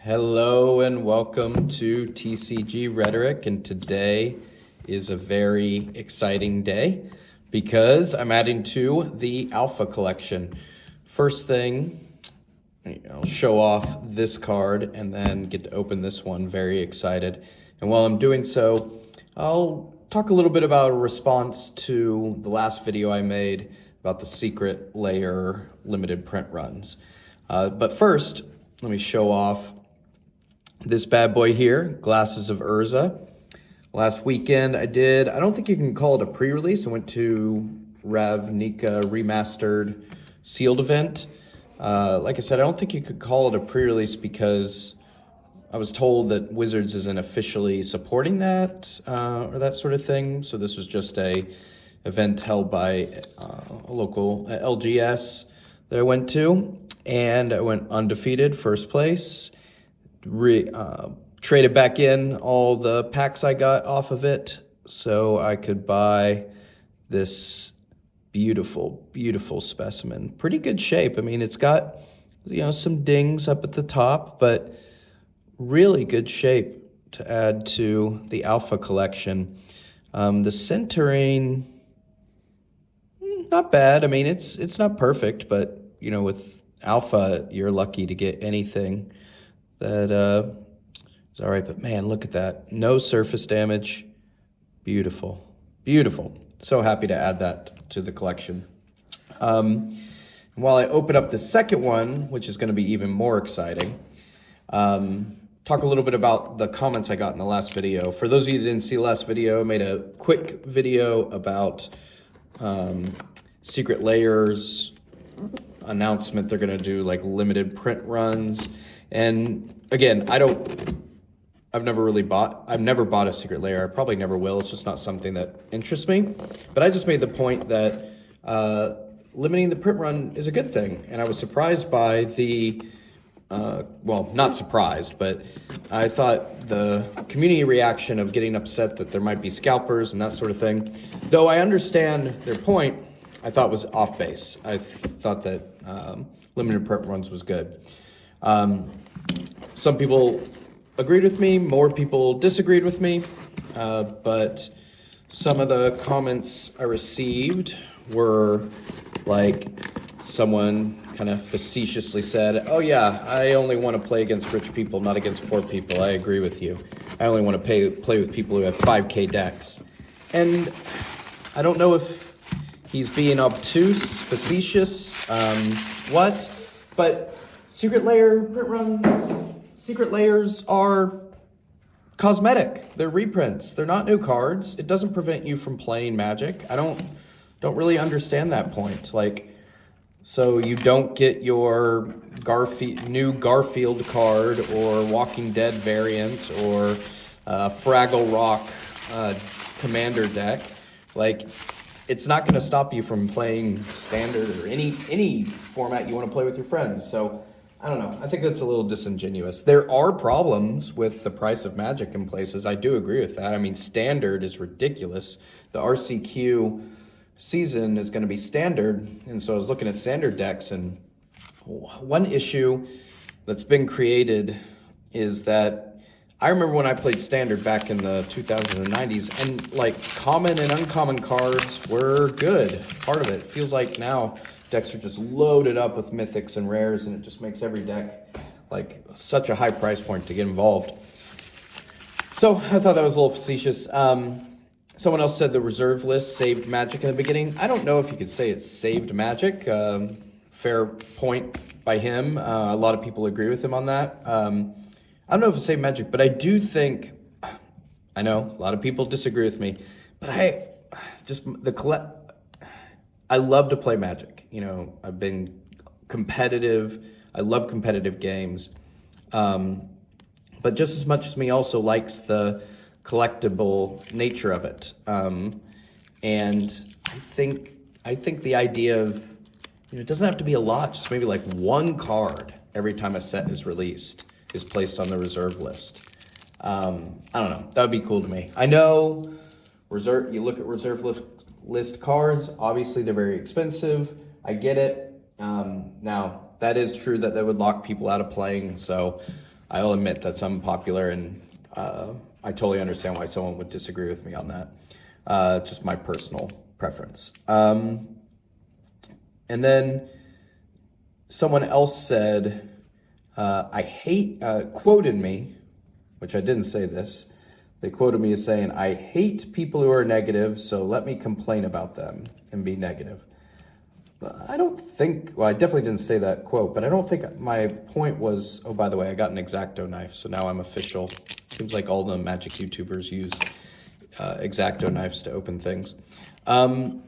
Hello and welcome to TCG Rhetoric, and today is a very exciting day because I'm adding to the Alpha collection. First thing, I'll show off this card and then get to open this one. Very excited. And while I'm doing so, I'll talk a little bit about a response to the last video I made about the secret layer limited print runs. But first, let me show off this bad boy here, Glasses of Urza. Last weekend I don't think you can call it a pre-release. I went to Ravnica Remastered Sealed event. Like I said, I don't think you could call it a pre-release because I was told that Wizards isn't officially supporting that or that sort of thing. So this was just a event held by a local LGS that I went to, and I went undefeated, first place. Traded back in all the packs I got off of it so I could buy this beautiful, beautiful specimen. Pretty good shape. I mean, it's got, some dings up at the top, but really good shape to add to the Alpha collection. The centering, not bad. I mean, it's not perfect, but, with Alpha, you're lucky to get anything that is all right. But man, look at that. No surface damage. Beautiful. Beautiful. So happy to add that to the collection. While I open up the second one, which is going to be even more exciting, talk a little bit about the comments I got in the last video. For those of you that didn't see the last video, I made a quick video about Secret Layers announcement. They're going to do like limited print runs. And again, I've never bought a Secret Layer. I probably never will. It's just not something that interests me. But I just made the point that limiting the print run is a good thing. And I was surprised by not surprised, but I thought the community reaction of getting upset that there might be scalpers and that sort of thing. Though I understand their point, I thought was off base. I thought that limited print runs was good. Some people agreed with me, more people disagreed with me, but some of the comments I received were like someone kind of facetiously said, "Oh yeah, I only want to play against rich people, not against poor people. I agree with you. I only want to play with people who have 5K decks." And I don't know if he's being obtuse, facetious, but Secret Layer print runs, Secret Layers are cosmetic. They're reprints. They're not new cards. It doesn't prevent you from playing Magic. I don't really understand that point. So you don't get your new Garfield card or Walking Dead variant or Fraggle Rock Commander deck. It's not going to stop you from playing Standard or any format you want to play with your friends. So I don't know. I think that's a little disingenuous. There are problems with the price of Magic in places. I do agree with that. I mean, Standard is ridiculous. The RCQ season is going to be Standard. And so I was looking at Standard decks, and one issue that's been created is that I remember when I played Standard back in the 2090s, and common and uncommon cards were good. Part of it feels like now decks are just loaded up with mythics and rares, and it just makes every deck such a high price point to get involved. So I thought that was a little facetious. Someone else said the reserve list saved Magic in the beginning. I don't know if you could say it saved Magic. Fair point by him. A lot of people agree with him on that. I don't know if it saved Magic, but I do think, I know a lot of people disagree with me, but I love to play Magic. I've been competitive. I love competitive games. But just as much as me also likes the collectible nature of it. And I think the idea of, it doesn't have to be a lot, just maybe one card every time a set is released is placed on the reserve list. I don't know. That would be cool to me. I know you look at reserve list cards, obviously they're very expensive. I get it. Now, that is true that would lock people out of playing, so I'll admit that's unpopular, and I totally understand why someone would disagree with me on that. Just my personal preference. And then someone else said, quoted me, which I didn't say this. They quoted me as saying, I hate people who are negative, so let me complain about them and be negative. I don't think, well, I definitely didn't say that quote, but I don't think my point was, oh, by the way, I got an X-Acto knife, so now I'm official. Seems like all the magic YouTubers use X-Acto knives to open things. I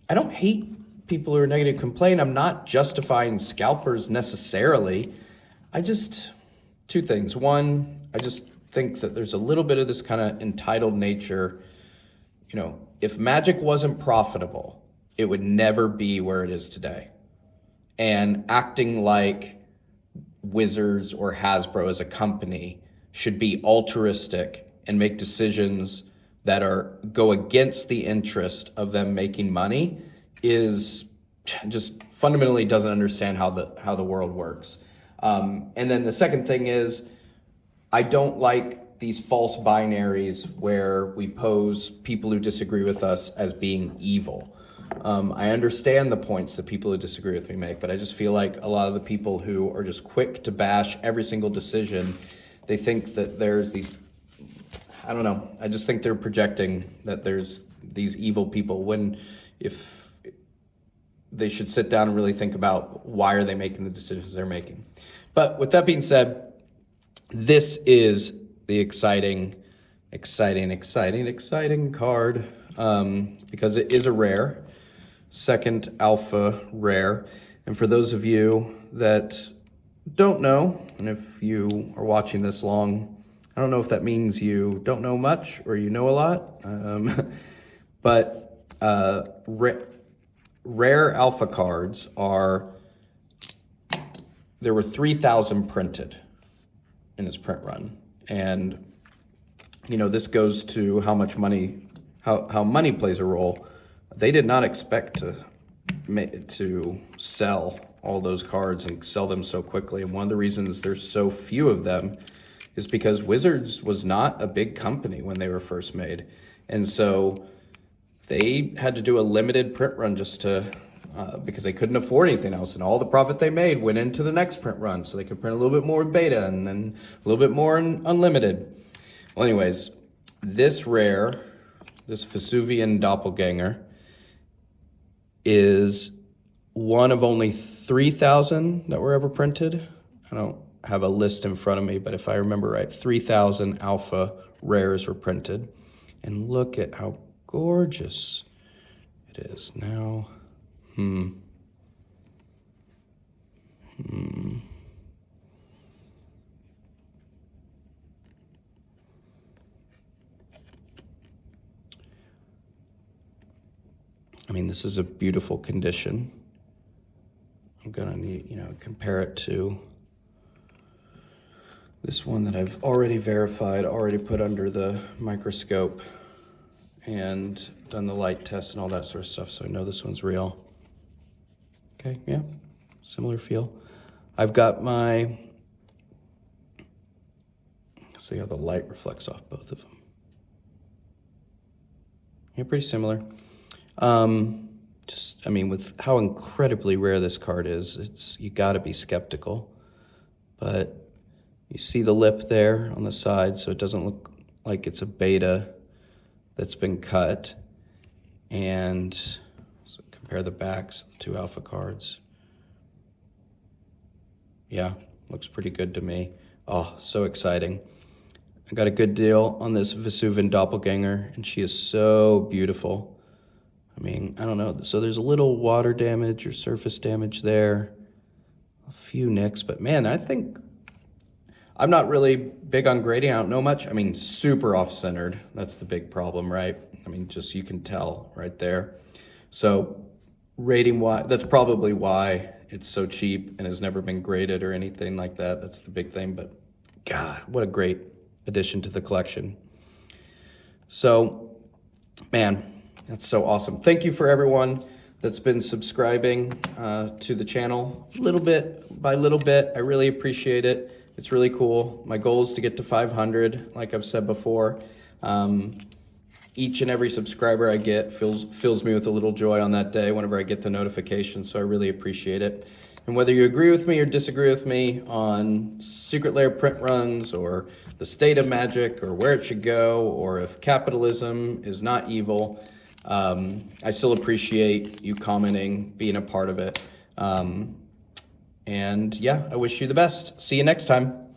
don't hate people who are negative complain. I'm not justifying scalpers necessarily. Two things. One, I just think that there's a little bit of this kind of entitled nature. You know, if magic wasn't profitable, it would never be where it is today. And acting like Wizards or Hasbro as a company should be altruistic and make decisions that go against the interest of them making money is just fundamentally doesn't understand how the world works. And then the second thing is, I don't like these false binaries where we pose people who disagree with us as being evil. I understand the points that people who disagree with me make, but I just feel like a lot of the people who are just quick to bash every single decision, they think that there's these, I don't know, I just think they're projecting that there's these evil people when if they should sit down and really think about why are they making the decisions they're making. But with that being said, this is the exciting card because it is a rare. Second alpha rare. And for those of you that don't know, and if you are watching this long, I don't know if that means you don't know much or you know a lot, but rare alpha cards there were 3,000 printed in his print run. And, you know, this goes to how much money, how money plays a role. They did not expect to sell all those cards and sell them so quickly. And one of the reasons there's so few of them is because Wizards was not a big company when they were first made. And so they had to do a limited print run just because they couldn't afford anything else. And all the profit they made went into the next print run so they could print a little bit more beta and then a little bit more in unlimited. Well, anyways, this Vesuvan doppelganger, is one of only 3,000 that were ever printed. I don't have a list in front of me, but if I remember right, 3,000 alpha rares were printed. And look at how gorgeous it is now. I mean, this is a beautiful condition. I'm gonna need, compare it to this one that I've already verified, already put under the microscope and done the light test and all that sort of stuff. So I know this one's real. Okay, yeah, similar feel. I've got see how the light reflects off both of them. Yeah, pretty similar. With how incredibly rare this card is, you gotta be skeptical. But you see the lip there on the side, so it doesn't look like it's a beta that's been cut. And so compare the backs, the two alpha cards. Yeah, looks pretty good to me. Oh, so exciting. I got a good deal on this Vesuvan doppelganger, and she is so beautiful. I mean, I don't know. So there's a little water damage or surface damage there. A few nicks, but man, I think I'm not really big on grading. I don't know much. I mean, super off-centered. That's the big problem, right? I mean, just you can tell right there. So rating-wise, that's probably why it's so cheap and has never been graded or anything like that. That's the big thing. But God, what a great addition to the collection. So, man, that's so awesome. Thank you for everyone that's been subscribing to the channel little bit by little bit. I really appreciate it. It's really cool. My goal is to get to 500, like I've said before. Each and every subscriber I get fills me with a little joy on that day whenever I get the notification, so I really appreciate it. And whether you agree with me or disagree with me on secret layer print runs or the state of magic or where it should go or if capitalism is not evil, I still appreciate you commenting, being a part of it. And yeah, I wish you the best. See you next time.